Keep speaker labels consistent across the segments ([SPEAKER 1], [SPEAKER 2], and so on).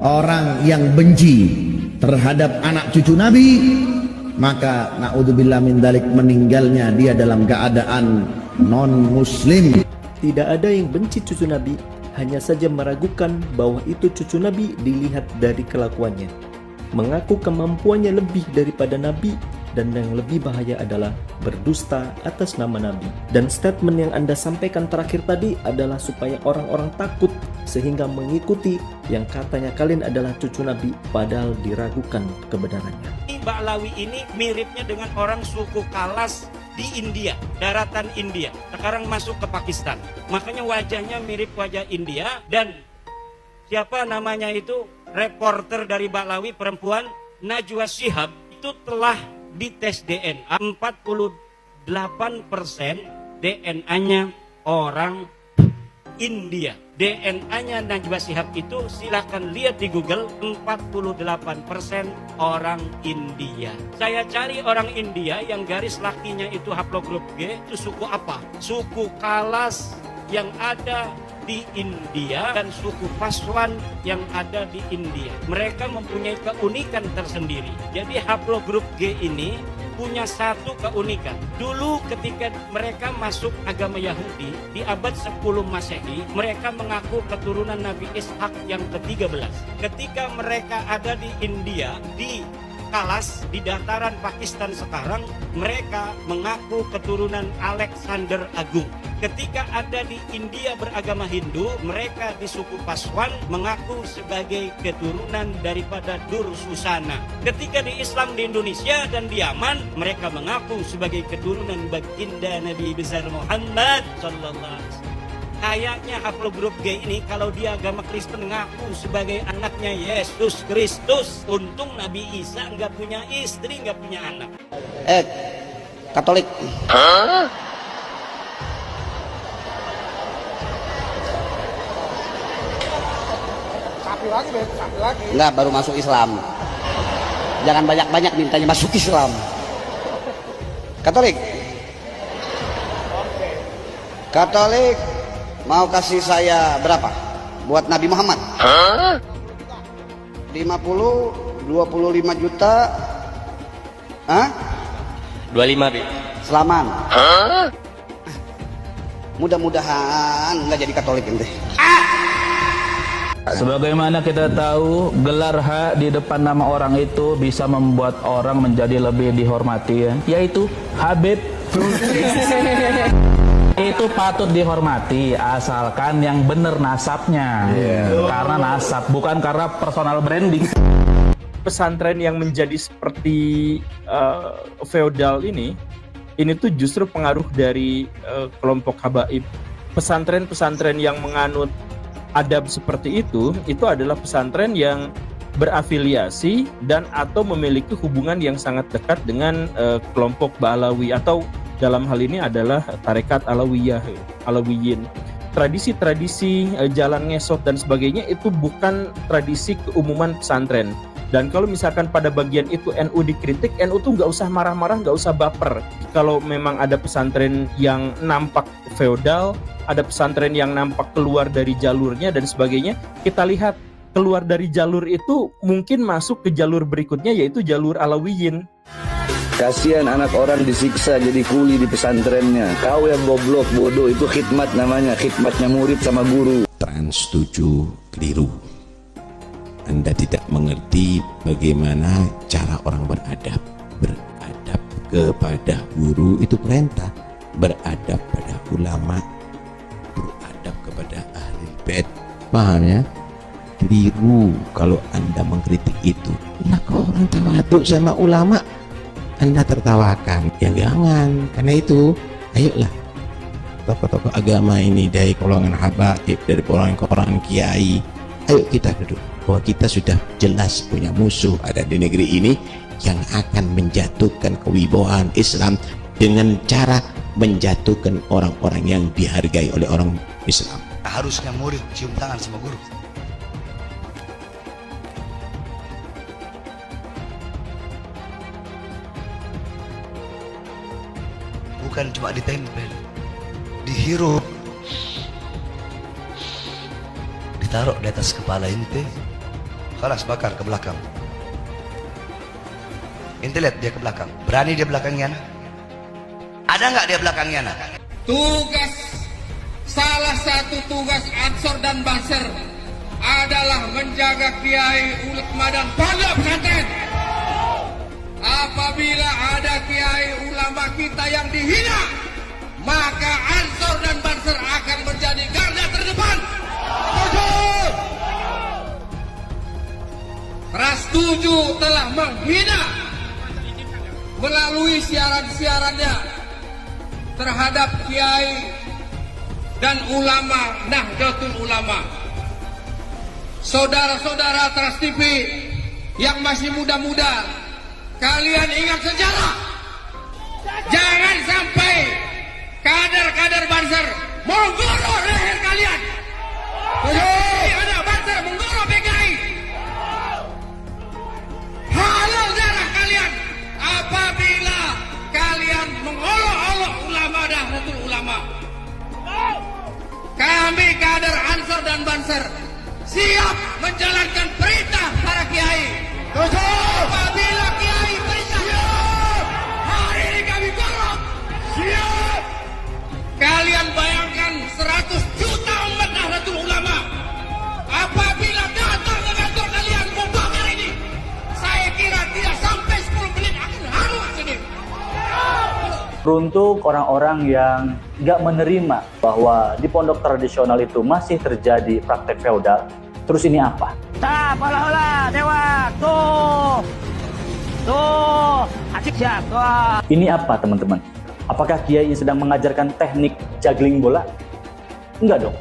[SPEAKER 1] orang yang benci terhadap anak cucu Nabi, maka naudzubillah min dzalik, meninggalnya dia dalam keadaan non muslim.
[SPEAKER 2] Tidak ada yang benci cucu Nabi, hanya saja meragukan bahwa itu cucu Nabi dilihat dari kelakuannya. Mengaku kemampuannya lebih daripada Nabi, dan yang lebih bahaya adalah berdusta atas nama Nabi. Dan statement yang Anda sampaikan terakhir tadi adalah supaya orang-orang takut sehingga mengikuti yang katanya kalian adalah cucu Nabi, padahal diragukan kebenarannya.
[SPEAKER 3] Ba'lawi ini miripnya dengan orang suku Kalas di India, daratan India. Sekarang masuk ke Pakistan. Makanya wajahnya mirip wajah India. Dan siapa namanya itu, reporter dari Ba'lawi perempuan, Najwa Shihab, itu telah dites DNA. 48% DNA-nya orang India. DNA-nya Najwa Shihab itu silahkan lihat di Google, 48% orang India. Saya cari orang India yang garis lakinya itu haplogrup G, itu suku apa? Suku Kalas yang ada di India dan suku Paswan yang ada di India. Mereka mempunyai keunikan tersendiri. Jadi haplogrup G ini punya satu keunikan. Dulu ketika mereka masuk agama Yahudi di abad 10 Masehi, mereka mengaku keturunan Nabi Ishak yang ke-13. Ketika mereka ada di India, di Kalas, di dataran Pakistan sekarang, mereka mengaku keturunan Alexander Agung. Ketika ada di India beragama Hindu, mereka di suku Paswan mengaku sebagai keturunan daripada Dursusana. Ketika di Islam di Indonesia dan di Yaman, mereka mengaku sebagai keturunan baginda Nabi besar Muhammad sallallahu alaihi wasallam. Kayaknya haplogrup G ini kalau dia agama Kristen ngaku sebagai anaknya Yesus Kristus. Untung Nabi Isa nggak punya istri, nggak punya anak.
[SPEAKER 4] Katolik. Sapi lagi. Enggak, baru masuk Islam. Jangan banyak-banyak mintanya masuk Islam. Katolik. Katolik. Mau kasih saya berapa? Buat Nabi Muhammad? 50, 25 juta. Hah?
[SPEAKER 5] 25, Bi.
[SPEAKER 4] Selaman. Mudah-mudahan nggak jadi Katolik ente.
[SPEAKER 6] Sebagaimana kita tahu, gelar H di depan nama orang itu bisa membuat orang menjadi lebih dihormati, ya, yaitu Habib. Itu patut dihormati asalkan yang benar nasabnya, karena nasab, bukan karena personal branding.
[SPEAKER 7] Pesantren yang menjadi seperti feodal ini tuh justru pengaruh dari kelompok habaib. Pesantren-pesantren yang menganut adab seperti itu adalah pesantren yang berafiliasi dan atau memiliki hubungan yang sangat dekat dengan kelompok Ba'lawi, atau dalam hal ini adalah tarekat Alawiyin. Tradisi-tradisi jalan ngesot dan sebagainya itu bukan tradisi keumuman pesantren. Dan kalau misalkan pada bagian itu NU dikritik, NU tuh nggak usah marah-marah, nggak usah baper. Kalau memang ada pesantren yang nampak feodal, ada pesantren yang nampak keluar dari jalurnya dan sebagainya, kita lihat keluar dari jalur itu mungkin masuk ke jalur berikutnya, yaitu jalur Alawiyin.
[SPEAKER 8] Kasihan anak orang disiksa jadi kuli di pesantrennya. Kau yang goblok, bodoh, itu khidmat namanya, khidmatnya murid sama guru.
[SPEAKER 9] Trans 7 keliru. Anda tidak mengerti bagaimana cara orang beradab. Beradab kepada guru itu perintah. Beradab pada ulama, beradab kepada ahli bait. Paham ya? Keliru kalau Anda mengkritik itu. Nah, kalau orang tawaduk sama ulama, Anda tertawakan, ya jangan. Karena itu, ayolah tokoh-tokoh agama ini, dari golongan habaib, dari golongan kiai, ayo kita duduk bahwa kita sudah jelas punya musuh ada di negeri ini yang akan menjatuhkan kewibawaan Islam dengan cara menjatuhkan orang-orang yang dihargai oleh orang Islam.
[SPEAKER 10] Harusnya murid cium tangan sama guru. Bukan cuma ditempel, dihirup, ditaruh di atas kepala ente. Kalas bakar ke belakang. Ente lihat dia ke belakang. Berani dia belakangnya anak? Ada nggak dia belakangnya anak?
[SPEAKER 11] Salah satu tugas Ansor dan Banser adalah menjaga kiai, ulama dan pondok pesantren. Apabila ada kiai ulama kita yang dihina, maka Ansor dan Banser akan menjadi garda terdepan. Ras 7 telah menghina melalui siaran-siarannya terhadap kiai dan ulama Nahdlatul Ulama. Saudara-saudara Trans TV yang masih muda-muda, kalian ingat sejarah. Jangan sampai kader-kader Banser menggorok leher kalian. Ada Banser menggorok PKI. Halal darah kalian apabila kalian mengolok-olok ulama Nahdlatul Ulama. Kami kader Ansor dan Banser siap menjalankan perintah para kiai. Apabila kiai perintah, hari ini kami gorok. Siap. Kalian bayangkan 100 juta umat Nahdlatul Ulama. Apabila datang ke kantor kalian membakar ini, saya kira tidak sampai 10 menit akan hangus sini.
[SPEAKER 6] Untuk orang-orang yang nggak menerima bahwa di pondok tradisional itu masih terjadi praktek feodal, terus ini apa?
[SPEAKER 12] Pola-ola, dewa,
[SPEAKER 6] Ini apa teman-teman? Apakah kiai sedang mengajarkan teknik juggling bola? Enggak dong.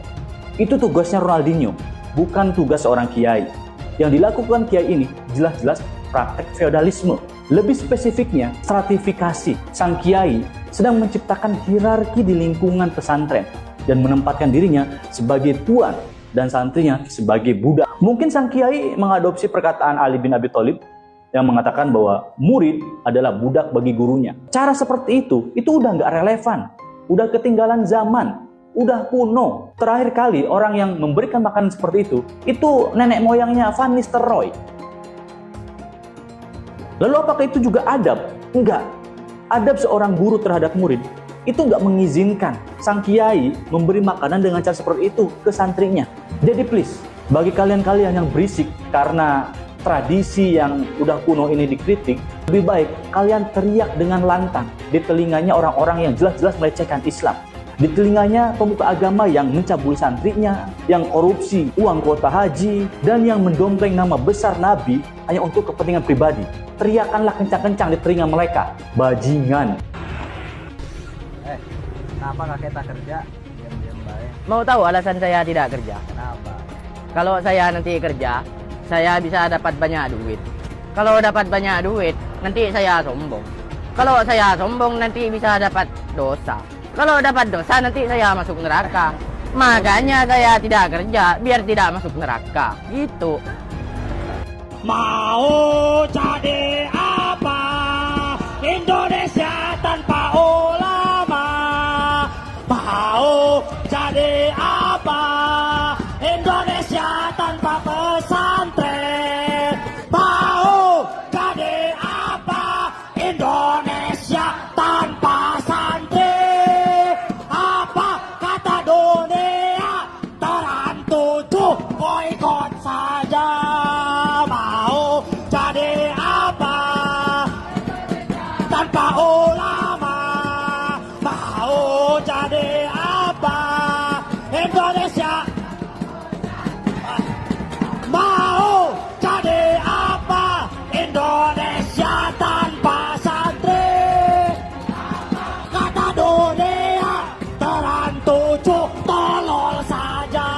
[SPEAKER 6] Itu tugasnya Ronaldinho, bukan tugas seorang kiai. Yang dilakukan kiai ini jelas-jelas praktek feodalisme. Lebih spesifiknya, stratifikasi. Sang kiai sedang menciptakan hierarki di lingkungan pesantren dan menempatkan dirinya sebagai tuan dan santrinya sebagai budak. Mungkin sang kiai mengadopsi perkataan Ali bin Abi Thalib yang mengatakan bahwa murid adalah budak bagi gurunya. Cara seperti itu udah nggak relevan, udah ketinggalan zaman, udah kuno. Terakhir kali orang yang memberikan makanan seperti itu nenek moyangnya Van Nistelrooy. Lalu apakah itu juga adab? Enggak. Adab seorang guru terhadap murid itu enggak mengizinkan sang kiai memberi makanan dengan cara seperti itu ke santrinya. Jadi please, bagi kalian-kalian yang berisik karena tradisi yang udah kuno ini dikritik, lebih baik kalian teriak dengan lantang di telinganya orang-orang yang jelas-jelas melecehkan Islam. Di telinganya pemuka agama yang mencabuli santrinya, yang korupsi uang kuota haji, dan yang mendompleng nama besar Nabi hanya untuk kepentingan pribadi. Teriakanlah kencang-kencang di telinga mereka, bajingan.
[SPEAKER 12] Kenapa nggak kita kerja? Diam-diam baik. Mau tahu alasan saya tidak kerja? Kenapa? Kalau saya nanti kerja, saya bisa dapat banyak duit. Kalau dapat banyak duit, nanti saya sombong. Kalau saya sombong, nanti bisa dapat dosa. Kalau dapat dosa, nanti saya masuk neraka. Makanya saya tidak kerja, biar tidak masuk neraka. Gitu.
[SPEAKER 11] Mau jadi apa? Indonesia tanpa ulama. Mau jadi apa? Indonesia tanpa pesantren. Mau jadi apa? Indonesia tanpa santri. Apa kata dunia? Tertuju boikot saja. Mau jadi apa? Tanpa ulama. Mau jadi apa? Indonesia. Mau jadi apa? Indonesia tanpa santri. Kata dunia tertuju tolol saja.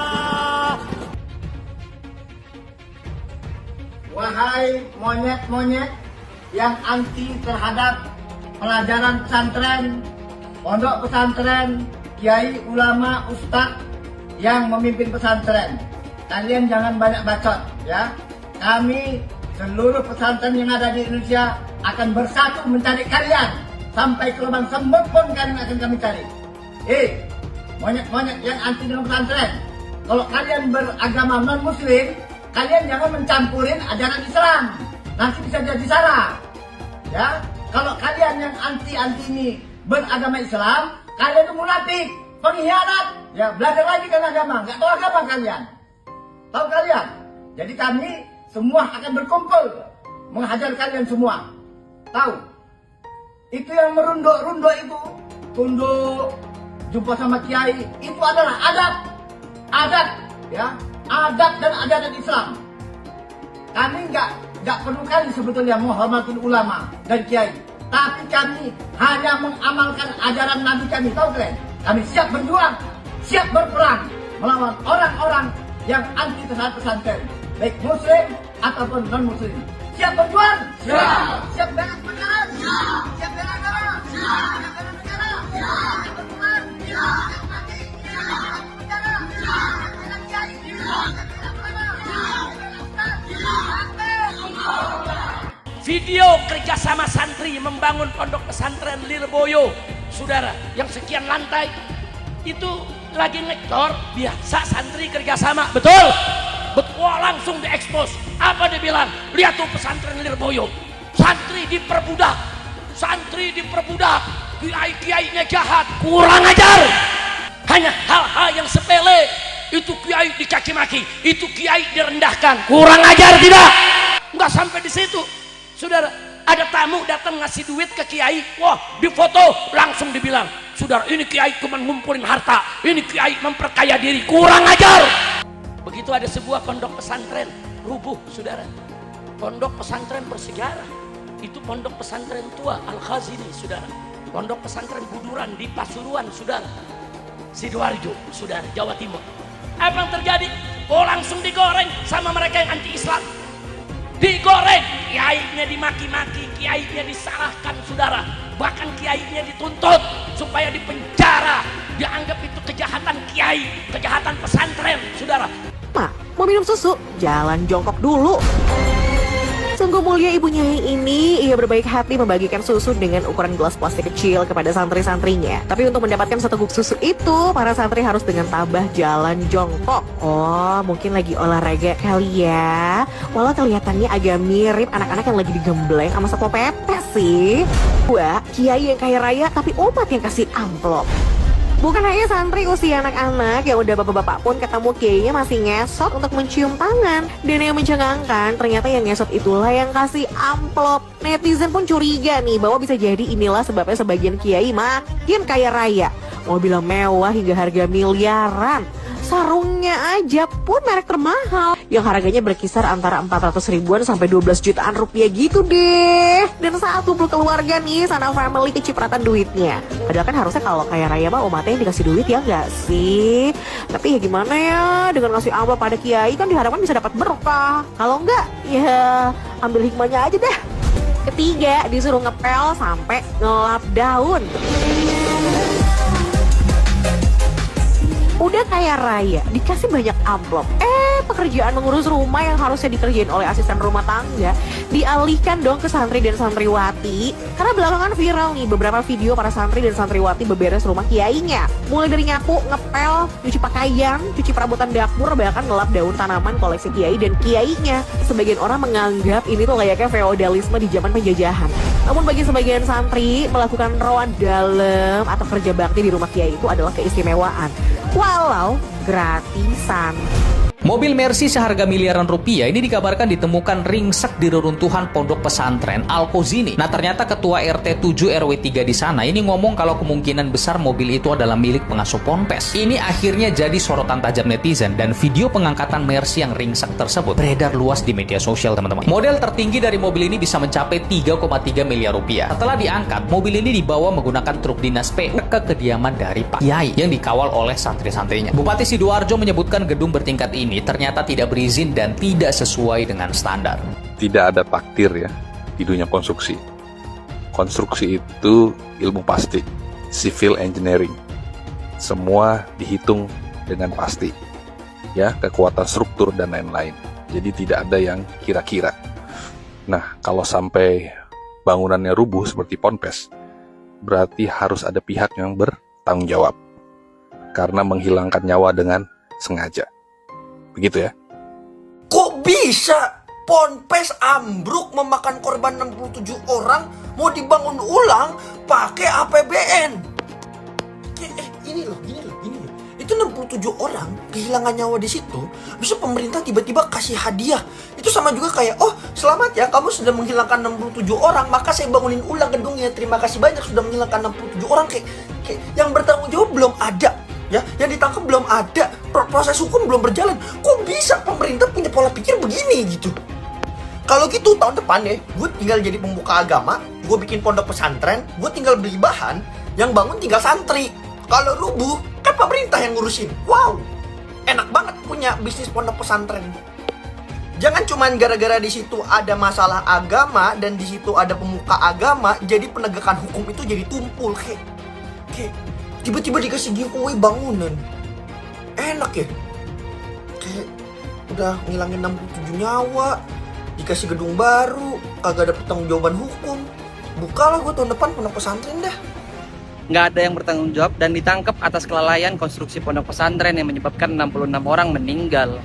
[SPEAKER 12] Wahai monyet-monyet yang anti terhadap pelajaran pesantren, pondok pesantren, kiai, ulama, ustadz yang memimpin pesantren. Kalian jangan banyak bacot ya. Kami seluruh pesantren yang ada di Indonesia akan bersatu mencari kalian. Sampai ke lubang semut pun kalian akan kami cari. Monyet-monyet yang anti dengan pesantren. Kalau kalian beragama non-muslim, kalian jangan mencampurin ajaran Islam. Nanti bisa jadi salah. Ya, kalau kalian yang anti ini beragama Islam, kalian itu munafik, pengkhianat. Ya, belajar lagi kan agama, nggak tahu agama kalian. Tahu kalian? Jadi kami semua akan berkumpul menghajar kalian semua. Tahu? Itu yang merunduk-runduk itu, tunduk, jumpa sama kiai, itu adalah adat, ya, adat dan ajaran Islam. Kami nggak perlu kali sebetulnya menghormati ulama dan kiai, tapi kami hanya mengamalkan ajaran Nabi kami. Tahu kalian? Kami siap berjuang, siap berperang melawan orang-orang yang anti terhadap pesantren, baik Muslim ataupun non Muslim. Siap berjuang? Siap. Siap bela negara? Siap. Siap bela agama? Siap. Siap bela negara? Siap. Siap berperang? Siap. Siap mati? Siap. Siap penjara? Siap. Siap bela kiai? Siap. Siap bela ulama? Siap. Siap bela ustaz?
[SPEAKER 3] Video kerjasama santri membangun pondok pesantren Lirboyo, saudara, yang sekian lantai itu lagi ngecor, biasa santri kerjasama, betul? Betul, langsung diekspos. Apa dia bilang? Lihat tuh pesantren Lirboyo, santri diperbudak, kiai-kiainya jahat, kurang ajar. Hanya hal-hal yang sepele, itu kiai dicaci maki, itu kiai direndahkan, kurang ajar tidak? Enggak sampai di situ, saudara. Ada tamu datang ngasih duit ke kiai, wah difoto, langsung dibilang, saudara, ini kiai cuma ngumpulin harta, ini kiai memperkaya diri, kurang ajar. Begitu ada sebuah pondok pesantren rubuh, saudara. Pondok pesantren bersejarah, itu pondok pesantren tua Al-Khazini, saudara. Pondok pesantren Buduran di Pasuruan, saudara. Sidoarjo, saudara, Jawa Timur. Apa yang terjadi? Oh, langsung digoreng sama mereka yang anti Islam. Digoreng, kiainya dimaki-maki, kiainya disalahkan, saudara. Bahkan kiainya dituntut supaya dipenjara. Dianggap itu kejahatan kiai, kejahatan pesantren, saudara.
[SPEAKER 13] Mak, mau minum susu? Jalan jongkok dulu. Sungguh mulia ibu Nyai ini, ia berbaik hati membagikan susu dengan ukuran gelas plastik kecil kepada santri-santrinya. Tapi untuk mendapatkan satu guk susu itu, para santri harus dengan tabah jalan jongkok. Oh, mungkin lagi olahraga kali ya. Walau kelihatannya agak mirip anak-anak yang lagi digembleng sama Satpol PP sih. Wah, kiai yang kaya raya tapi umat yang kasih amplop. Bukan hanya santri usia anak-anak yang udah bapak-bapak pun ketemu kiainya masih ngesot untuk mencium tangan. Dan yang mencengangkan, ternyata yang ngesot itulah yang kasih amplop. Netizen pun curiga nih bahwa bisa jadi inilah sebabnya sebagian kiai makin kaya raya. Mobil mewah hingga harga miliaran. Sarungnya aja pun merek termahal yang harganya berkisar antara 400 ribuan sampai 12 jutaan rupiah gitu deh. Dan saat kumpul keluarga nih, sana family kecipratan duitnya. Padahal kan harusnya kalau kaya raya mah umatnya yang dikasih duit ya enggak sih? Tapi ya gimana ya, dengan ngasih amplop pada kiai kan diharapkan bisa dapat berkah. Kalau enggak, ya ambil hikmahnya aja deh. Ketiga, disuruh ngepel sampai ngelap daun. Udah kaya raya, dikasih banyak amplop. Pekerjaan mengurus rumah yang harusnya dikerjain oleh asisten rumah tangga dialihkan dong ke santri dan santriwati. Karena belakangan viral nih beberapa video para santri dan santriwati beberes rumah kiainya. Mulai dari nyapu, ngepel, cuci pakaian, cuci perabotan dapur, bahkan ngelap daun tanaman koleksi kiai dan kiainya. Sebagian orang menganggap ini tuh layaknya feodalisme di zaman penjajahan. Namun bagi sebagian santri, melakukan rawan dalam atau kerja bakti di rumah kiai itu adalah keistimewaan. Walau gratisan.
[SPEAKER 14] Mobil Mercy seharga miliaran rupiah ini dikabarkan ditemukan ringsek di reruntuhan pondok pesantren Al-Khazini. Nah, ternyata ketua RT 7 RW 3 di sana ini ngomong kalau kemungkinan besar mobil itu adalah milik pengasuh ponpes. Ini akhirnya jadi sorotan tajam netizen dan video pengangkatan Mercy yang ringsek tersebut beredar luas di media sosial, teman-teman. Model tertinggi dari mobil ini bisa mencapai 3,3 miliar rupiah. Setelah diangkat, mobil ini dibawa menggunakan truk dinas PU ke kediaman dari Pak Kiai yang dikawal oleh santri-santrinya. Bupati Sidoarjo menyebutkan gedung bertingkat ini ternyata tidak berizin dan tidak sesuai dengan standar.
[SPEAKER 15] Tidak ada takdir ya di dunia konstruksi. Konstruksi itu ilmu pasti, civil engineering. Semua dihitung dengan pasti. Ya, kekuatan struktur dan lain-lain. Jadi tidak ada yang kira-kira. Nah, kalau sampai bangunannya rubuh seperti ponpes, berarti harus ada pihak yang bertanggung jawab. Karena menghilangkan nyawa dengan sengaja. Begitu ya.
[SPEAKER 16] Kok bisa ponpes ambruk memakan korban 67 orang mau dibangun ulang pakai APBN? Ini loh. Itu 67 orang kehilangan nyawa di situ. Bisa pemerintah tiba-tiba kasih hadiah. Itu sama juga kayak, oh selamat ya kamu sudah menghilangkan 67 orang, maka saya bangunin ulang gedungnya. Terima kasih banyak sudah menghilangkan 67 orang. Kayak yang bertanggung jawab belum ada. Ya, yang ditangkap belum ada. Proses hukum belum berjalan. Kok bisa pemerintah punya pola pikir begini gitu? Kalau gitu tahun depan ya, gue tinggal jadi pembuka agama, gue bikin pondok pesantren, gue tinggal beli bahan, yang bangun tinggal santri. Kalau rubuh, kan pemerintah yang ngurusin. Wow, enak banget punya bisnis pondok pesantren. Jangan cuman gara-gara di situ ada masalah agama dan di situ ada pemuka agama, jadi penegakan hukum itu jadi tumpul. Kayak tiba-tiba dikasih giveaway bangunan. Enak ya? Kayak udah ngilangin 67 nyawa, dikasih gedung baru, kagak ada pertanggungjawaban hukum. Bukalah gue tahun depan pondok pesantren dah.
[SPEAKER 17] Nggak ada yang bertanggung jawab dan ditangkap atas kelalaian konstruksi pondok pesantren yang menyebabkan 66 orang meninggal.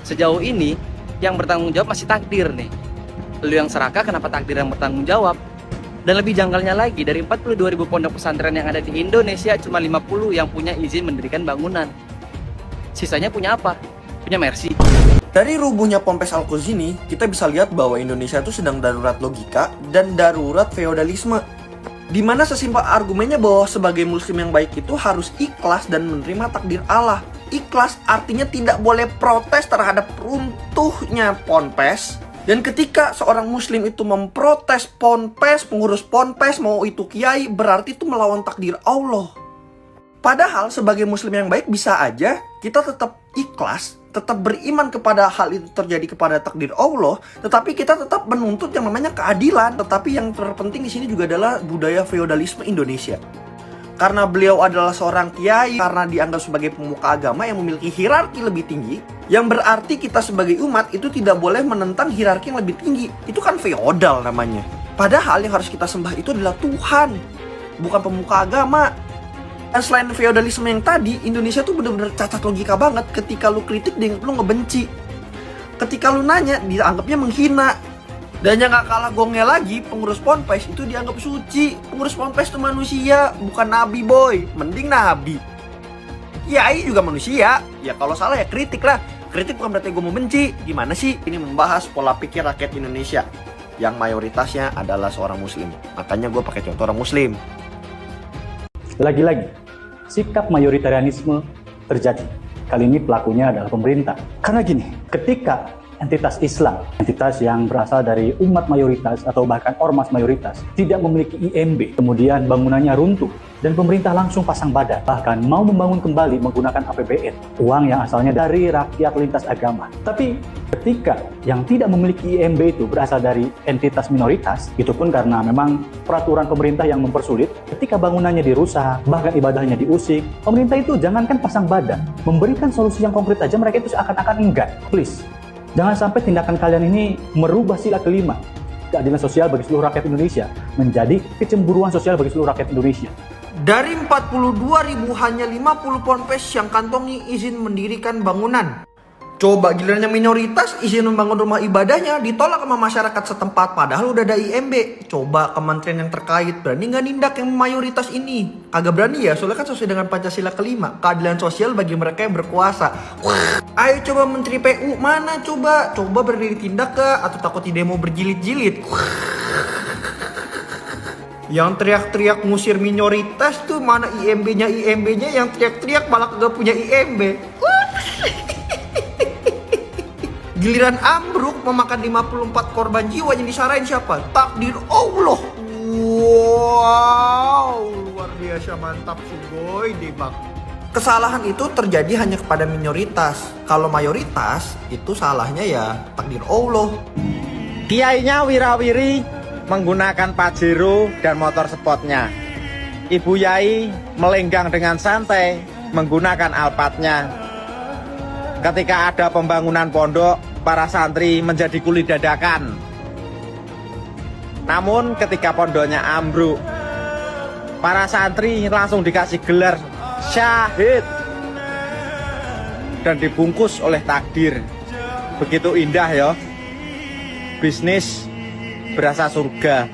[SPEAKER 17] Sejauh ini, yang bertanggung jawab masih takdir nih. Lu yang serakah, kenapa takdir yang bertanggung jawab? Dan lebih janggalnya lagi, dari 42.000 pondok pesantren yang ada di Indonesia, cuma 50 yang punya izin mendirikan bangunan. Sisanya punya apa? Punya Mercy.
[SPEAKER 16] Dari rubuhnya Ponpes Al-Qazini, kita bisa lihat bahwa Indonesia itu sedang darurat logika dan darurat feodalisme. Di mana sesimpel argumennya bahwa sebagai muslim yang baik itu harus ikhlas dan menerima takdir Allah. Ikhlas artinya tidak boleh protes terhadap runtuhnya ponpes. Dan ketika seorang muslim itu memprotes ponpes, pengurus ponpes, mau itu kiai, berarti itu melawan takdir Allah. Padahal sebagai muslim yang baik bisa aja kita tetap ikhlas, tetap beriman kepada hal itu terjadi kepada takdir Allah, tetapi kita tetap menuntut yang namanya keadilan. Tetapi yang terpenting di sini juga adalah budaya feodalisme Indonesia. Karena beliau adalah seorang kiai, karena dianggap sebagai pemuka agama yang memiliki hierarki lebih tinggi, yang berarti kita sebagai umat itu tidak boleh menentang hierarki yang lebih tinggi. Itu kan feodal namanya. Padahal yang harus kita sembah itu adalah Tuhan, bukan pemuka agama. Dan selain feodalisme yang tadi, Indonesia tuh bener-bener cacat logika banget. Ketika lu kritik, dianggap lu ngebenci. Ketika lu nanya, dianggapnya menghina. Dan yang gak kalah gongnya lagi, pengurus ponpes itu dianggap suci. Pengurus ponpes itu manusia, bukan nabi boy. Mending nabi. Kiai juga manusia. Ya kalau salah ya kritik lah. Kritik bukan berarti gue mau benci. Gimana sih? Ini membahas pola pikir rakyat Indonesia yang mayoritasnya adalah seorang muslim. Makanya gue pakai contoh orang muslim.
[SPEAKER 6] Lagi-lagi, sikap mayoritarianisme terjadi. Kali ini pelakunya adalah pemerintah. Karena gini, ketika entitas Islam, entitas yang berasal dari umat mayoritas atau bahkan ormas mayoritas, tidak memiliki IMB, kemudian bangunannya runtuh, dan pemerintah langsung pasang badan, bahkan mau membangun kembali menggunakan APBN, uang yang asalnya dari rakyat lintas agama. Tapi ketika yang tidak memiliki IMB itu berasal dari entitas minoritas, itu pun karena memang peraturan pemerintah yang mempersulit, ketika bangunannya dirusak, bahkan ibadahnya diusik, pemerintah itu jangankan pasang badan, memberikan solusi yang konkret aja mereka itu seakan-akan enggan. Please, jangan sampai tindakan kalian ini merubah sila kelima, keadilan sosial bagi seluruh rakyat Indonesia, menjadi kecemburuan sosial bagi seluruh rakyat Indonesia.
[SPEAKER 16] Dari 42.000 hanya 50 ponpes yang kantongi izin mendirikan bangunan. Coba gilirannya minoritas izin membangun rumah ibadahnya ditolak sama masyarakat setempat padahal udah ada IMB. Coba kementerian yang terkait berani nggak nindak yang mayoritas ini? Kagak berani ya, soalnya kan sesuai dengan Pancasila kelima, keadilan sosial bagi mereka yang berkuasa. Ayo coba Menteri PU mana coba? Coba berani ditindak ke atau takut di demo berjilid-jilid? Yang teriak-teriak ngusir minoritas tuh mana IMB-nya yang teriak-teriak malah kagak punya IMB. Giliran ambruk memakan 54 korban jiwa yang disarain siapa? Takdir Allah. Wow, luar biasa mantap sugoi debak. Kesalahan itu terjadi hanya kepada minoritas. Kalau mayoritas itu salahnya ya takdir Allah.
[SPEAKER 18] Kiainya wirawiri menggunakan Pajero dan motor sportnya. Ibu Yai melenggang dengan santai menggunakan Alphardnya. Ketika ada pembangunan pondok, para santri menjadi kuli dadakan. Namun ketika pondoknya ambruk, para santri langsung dikasih gelar syahid dan dibungkus oleh takdir. begitu indah ya. Bisnis berasa surga.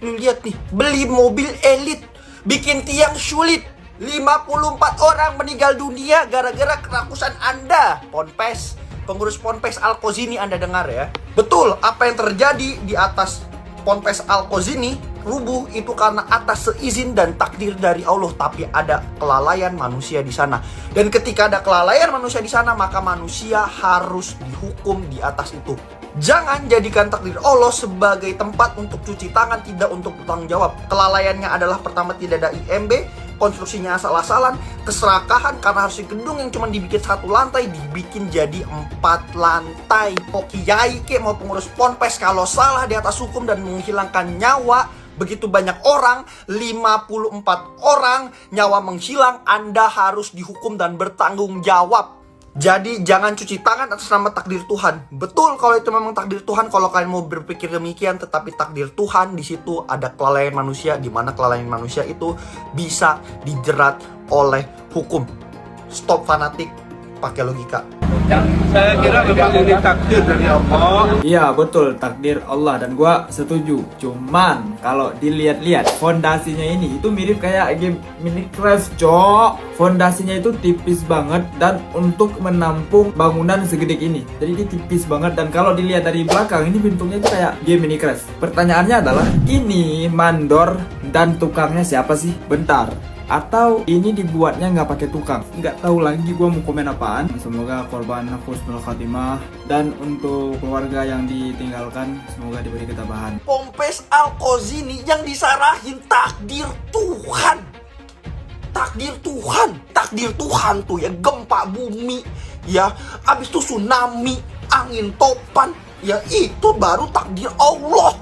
[SPEAKER 16] Lu lihat nih, beli mobil elit, bikin tiang sulit. 54 orang meninggal dunia gara-gara kerakusan Anda. Ponpes, pengurus Ponpes Al-Qazini, Anda dengar ya. Betul, apa yang terjadi di atas Ponpes Al-Qazini rubuh itu karena atas seizin dan takdir dari Allah, tapi ada kelalaian manusia di sana. Dan ketika ada kelalaian manusia di sana, maka manusia harus dihukum di atas itu. Jangan jadikan takdir Allah sebagai tempat untuk cuci tangan, tidak untuk bertanggung jawab. Kelalaiannya adalah pertama, tidak ada IMB, konstruksinya asal-asalan, keserakahan karena harus gedung yang cuma dibikin 1 lantai dibikin jadi 4 lantai. Mau kiai ke mau pengurus ponpes, kalau salah di atas hukum dan menghilangkan nyawa begitu banyak orang, 54 orang nyawa menghilang, Anda harus dihukum dan bertanggung jawab. Jadi jangan cuci tangan atas nama takdir Tuhan. Betul kalau itu memang takdir Tuhan, kalau kalian mau berpikir demikian, tetapi takdir Tuhan di situ ada kelalaian manusia, di mana kelalaian manusia itu bisa dijerat oleh hukum. Stop fanatik, pakai logika.
[SPEAKER 19] Saya kira memang ini takdir dari Allah.
[SPEAKER 20] Iya betul, takdir Allah, dan gua setuju. Cuman kalau dilihat-lihat fondasinya ini itu mirip kayak game Minecraft, cok. Fondasinya itu tipis banget dan untuk menampung bangunan segede ini. Jadi dia tipis banget, dan kalau dilihat dari belakang ini bentuknya itu kayak game Minecraft. Pertanyaannya adalah, ini mandor dan tukangnya siapa sih? Bentar. Atau ini dibuatnya nggak pakai tukang? Nggak tahu lagi gue mau komen apaan. Semoga korban husnul khatimah, dan untuk keluarga yang ditinggalkan semoga diberi ketabahan.
[SPEAKER 16] Ponpes Al-Qazini yang disarahin takdir Tuhan. Takdir Tuhan. Takdir Tuhan tuh ya, gempa bumi ya, abis itu tsunami, angin topan ya, itu baru takdir Allah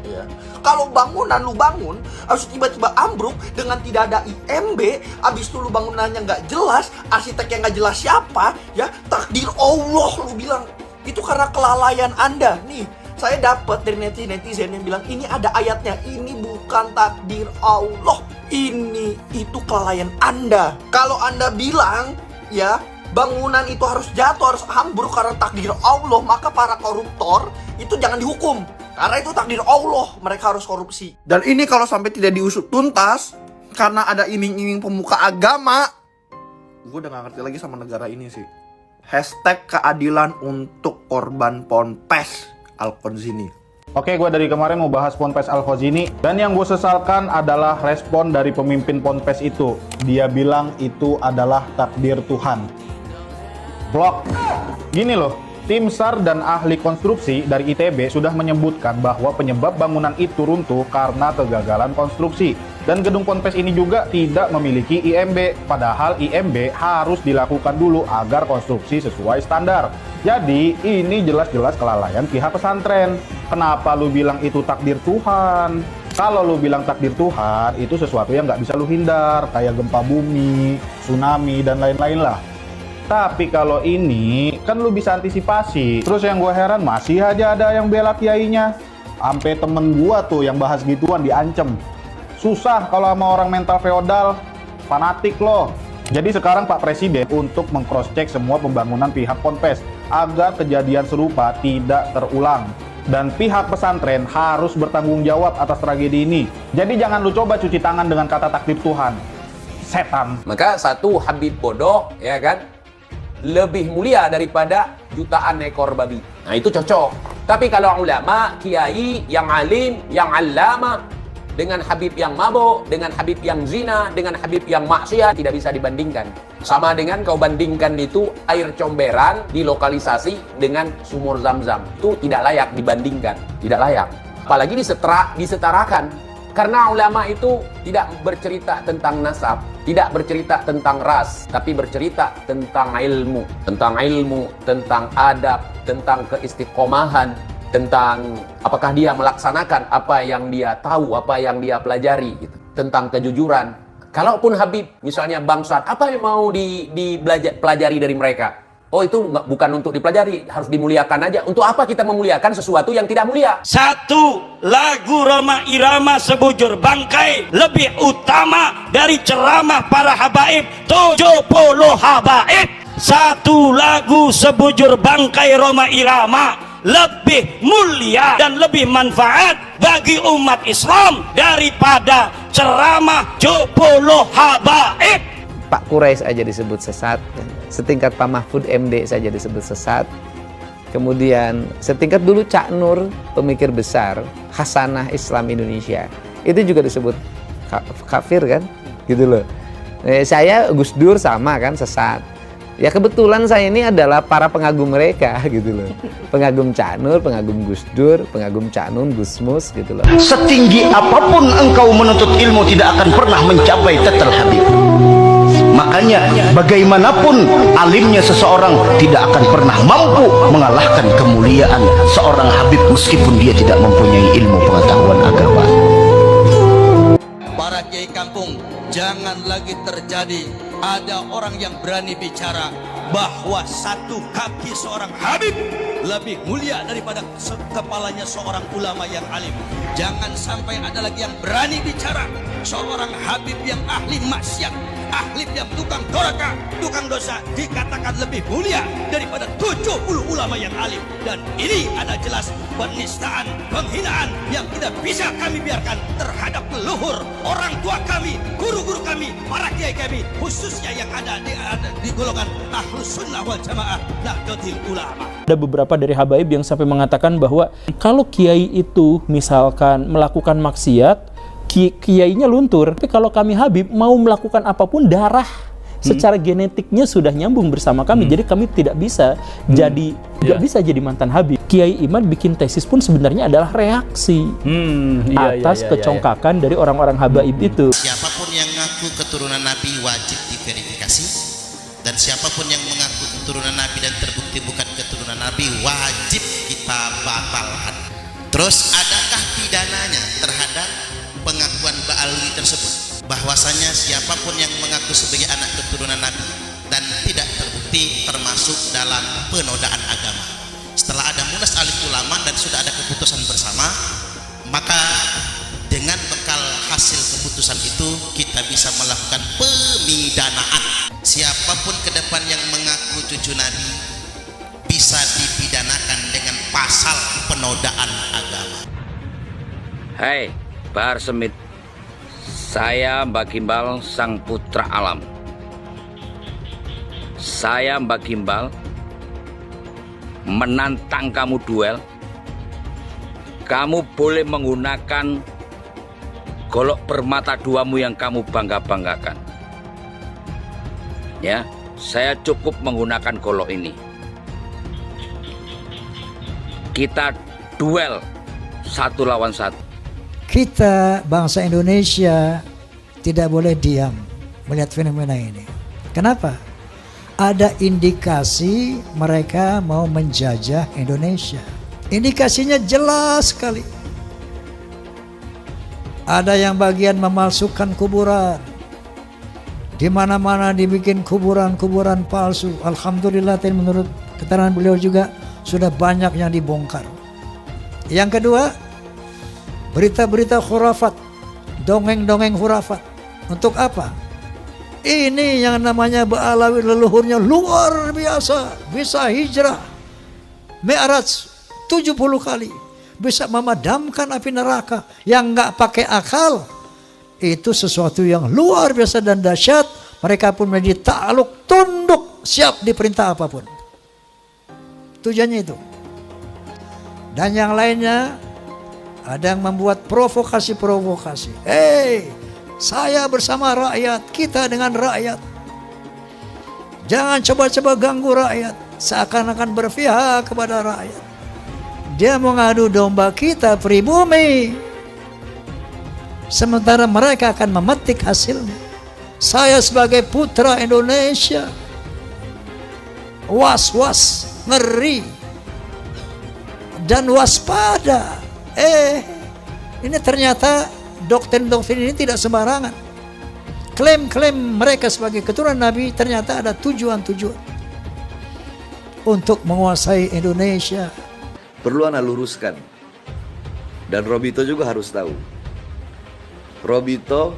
[SPEAKER 16] ya. Kalau bangunan lu bangun, harus tiba-tiba ambruk dengan tidak ada IMB, abis itu lu bangunannya nggak jelas, arsiteknya nggak jelas siapa, ya takdir Allah lu bilang. Itu karena kelalaian Anda. Nih, saya dapat dari netizen yang bilang, ini ada ayatnya, ini bukan takdir Allah, itu kelalaian Anda. Kalau Anda bilang, ya bangunan itu harus jatuh, harus ambruk karena takdir Allah, maka para koruptor itu jangan dihukum. Karena itu takdir Allah, mereka harus korupsi. Dan ini kalau sampai tidak diusut tuntas, karena ada iming-iming pemuka agama, gue udah gak ngerti lagi sama negara ini sih. Hashtag keadilan untuk korban Ponpes Al-Qazini.
[SPEAKER 21] Oke, gue dari kemarin mau bahas Ponpes Al-Qazini, dan yang gue sesalkan adalah respon dari pemimpin Ponpes itu. Dia bilang itu adalah takdir Tuhan. Blok. Gini loh. Tim SAR dan ahli konstruksi dari ITB sudah menyebutkan bahwa penyebab bangunan itu runtuh karena kegagalan konstruksi. Dan gedung Ponpes ini juga tidak memiliki IMB, padahal IMB harus dilakukan dulu agar konstruksi sesuai standar. Jadi ini jelas-jelas kelalaian pihak pesantren. Kenapa lu bilang itu takdir Tuhan? Kalau lu bilang takdir Tuhan, itu sesuatu yang nggak bisa lu hindar, kayak gempa bumi, tsunami, dan lain-lain lah. Tapi kalau ini kan lu bisa antisipasi. Terus yang gue heran, masih aja ada yang bela kiainya. Sampai temen gue tuh yang bahas gituan diancem. Susah kalau sama orang mental feodal, fanatik loh. Jadi sekarang Pak Presiden untuk meng-cross-check semua pembangunan pihak Ponpes agar kejadian serupa tidak terulang. Dan pihak pesantren harus bertanggung jawab atas tragedi ini. Jadi jangan lu coba cuci tangan dengan kata takdir Tuhan. Setan.
[SPEAKER 22] Maka satu Habib bodoh, ya kan, lebih mulia daripada jutaan ekor babi. Nah itu cocok. Tapi kalau ulama, kiai, yang alim, yang allama, dengan Habib yang mabuk, dengan Habib yang zina, dengan Habib yang maksiat, tidak bisa dibandingkan. Sama dengan kau bandingkan itu air comberan dilokalisasi dengan sumur Zam-Zam. Itu tidak layak dibandingkan. Tidak layak. Apalagi disetarakan. Karena ulama itu tidak bercerita tentang nasab, tidak bercerita tentang ras, tapi bercerita tentang ilmu, tentang adab, tentang keistiqomahan, tentang apakah dia melaksanakan apa yang dia tahu, apa yang dia pelajari, gitu. Tentang kejujuran. Kalaupun Habib misalnya bangsat, apa yang mau dipelajari dari mereka? Oh itu bukan untuk dipelajari, harus dimuliakan aja. Untuk apa kita memuliakan sesuatu yang tidak mulia?
[SPEAKER 3] Satu, lagu Roma Irama sebujur bangkai lebih utama dari ceramah para habaib 70 habaib. satu lagu sebujur bangkai Roma Irama lebih mulia dan lebih manfaat bagi umat Islam daripada ceramah Jopolo Habaib.
[SPEAKER 1] Pak Quraisy aja disebut sesat, setingkat Pak Mahfud MD saja disebut sesat. Kemudian setingkat dulu Cak Nur, pemikir besar Hasanah Islam Indonesia, itu juga disebut kafir kan, gitu loh. Saya Gus Dur sama kan, sesat. Ya kebetulan saya ini adalah para pengagum mereka gitu loh. Pengagum Cak Nur, pengagum Gus Dur, pengagum Cak Nun, Gus Mus gitu loh.
[SPEAKER 2] Setinggi apapun engkau menuntut ilmu tidak akan pernah mencapai tetel Habib. Makanya bagaimanapun alimnya seseorang tidak akan pernah mampu mengalahkan kemuliaan seorang Habib meskipun dia tidak mempunyai ilmu pengetahuan agama.
[SPEAKER 23] Para kiai kampung, jangan lagi terjadi ada orang yang berani bicara bahwa satu kaki seorang Habib lebih mulia daripada kepalanya seorang ulama yang alim. Jangan sampai ada lagi yang berani bicara seorang Habib yang ahli maksiat, ahli yang tukang doraka, tukang dosa dikatakan lebih mulia daripada 70 ulama yang alim. Dan ini ada jelas penistaan, penghinaan yang tidak bisa kami biarkan terhadap leluhur, orang tua kami, guru-guru kami, para kiai kami, khususnya yang ada di golongan Ahlus Sunnah wal Jamaah Nahdlatul Ulama.
[SPEAKER 7] Ada beberapa dari habaib yang sampai mengatakan bahwa kalau kiai itu misalkan melakukan maksiat, kiainya luntur. Tapi kalau kami Habib mau melakukan apapun, darah secara genetiknya sudah nyambung bersama kami. Jadi kami tidak bisa bisa jadi mantan Habib. Kiai Imad bikin tesis pun sebenarnya adalah reaksi atas kecongkakan dari orang-orang habaib itu.
[SPEAKER 24] Siapapun yang mengaku keturunan Nabi wajib diverifikasi, dan siapapun yang mengaku keturunan Nabi dan terbukti bukan keturunan Nabi wajib kita batalkan. Terus adakah pidananya terhadap pengakuan Ba'alwi tersebut? Bahwasanya siapapun yang mengaku sebagai anak keturunan Nabi dan tidak terbukti termasuk dalam penodaan agama. Setelah ada munas alim ulama dan sudah ada keputusan bersama, maka dengan bekal hasil keputusan itu kita bisa melakukan pemidanaan. Siapapun ke depan yang mengaku cucu Nabi bisa dipidanakan dengan pasal penodaan agama.
[SPEAKER 22] Hai, Bahar Semit, saya Mbak Gimbal, sang putra alam. Saya Mbak Gimbal menantang kamu duel. Kamu boleh menggunakan golok bermata duamu yang kamu bangga-banggakan. Ya, saya cukup menggunakan golok ini. Kita duel 1 lawan 1.
[SPEAKER 25] Kita bangsa Indonesia tidak boleh diam melihat fenomena ini. Kenapa? Ada indikasi mereka mau menjajah Indonesia. Indikasinya jelas sekali. Ada yang bagian memalsukan kuburan. Di mana-mana dibikin kuburan-kuburan palsu. Alhamdulillah, menurut keterangan beliau juga sudah banyak yang dibongkar. Yang kedua, berita-berita khurafat, dongeng-dongeng khurafat. Untuk apa? Ini yang namanya Ba'alawi, leluhurnya luar biasa, bisa hijrah Mi'raj 70 kali, bisa memadamkan api neraka yang nggak pakai akal. Itu sesuatu yang luar biasa dan dahsyat. Mereka pun menjadi takluk, tunduk, siap diperintah apapun. Tujuannya itu. Dan yang lainnya, ada yang membuat provokasi-provokasi. Saya bersama rakyat, kita dengan rakyat. Jangan coba-coba ganggu rakyat. Seakan-akan berpihak kepada rakyat. Dia mau ngadu domba kita pribumi. Sementara mereka akan memetik hasilnya. Saya sebagai putra Indonesia, was-was, ngeri, dan waspada. Ini ternyata doktrin-doktrin ini tidak sembarangan. Klaim-klaim mereka sebagai keturunan Nabi ternyata ada tujuan-tujuan untuk menguasai Indonesia.
[SPEAKER 8] Perlu ana luruskan. Dan Robito juga harus tahu. Robito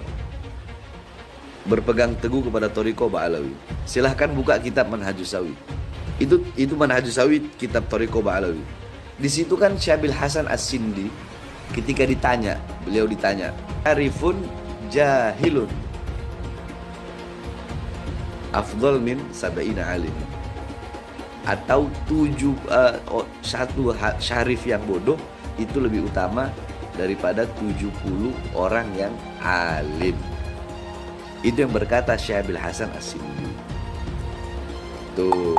[SPEAKER 8] berpegang teguh kepada Thariqah Ba'alawi. Silahkan buka kitab Manhajus Sawi. Itu Manhajus Sawi, kitab Thariqah Ba'alawi. Di situ kan Syabil Hasan As-Sindi ketika beliau ditanya, arifun jahilun afdal min sab'ina alim, atau satu syarif yang bodoh itu lebih utama daripada 70 orang yang alim. Itu yang berkata Syabil Hasan As-Sindi. Tuh.